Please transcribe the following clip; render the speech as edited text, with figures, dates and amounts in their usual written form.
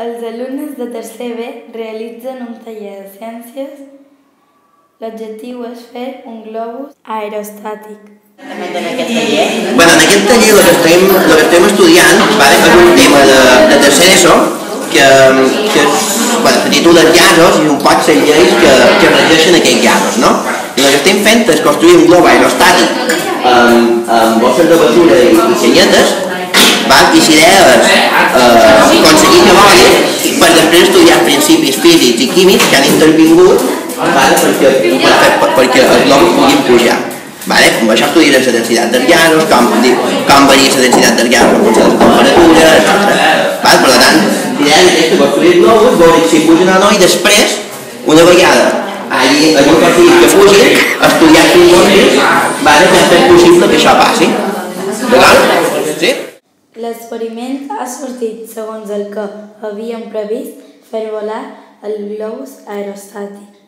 Els alumnes de tercer B realitzen un taller de ciències. L'objectiu és fer un globus aerostàtic. En aquest taller? Bueno, en aquest taller el que estem estudiant és un tema de tercer ESO que se titula Gasos i un poc les lleis que regeixen aquests gasos, no? I el que estem fent és construir un globo aerostàtic amb bosses de basura i senyetes, i la idea és aconseguir que voli per després estudiar principis físics i químics que han intervingut perquè els globus puguin pujar. Amb això estudiarem la densitat dels gasos, com varia la densitat dels gasos en funció de la temperatura, etc. Per tant, l'idea és construir globus, veure si pugen o no, i després, una vegada hagi aconseguit que pugin, estudiar quins boscos que és possible que això passi. D'acord? Sí? L'experiment ha sortit segons el que havíem previst fer volar el globus aerostàtic.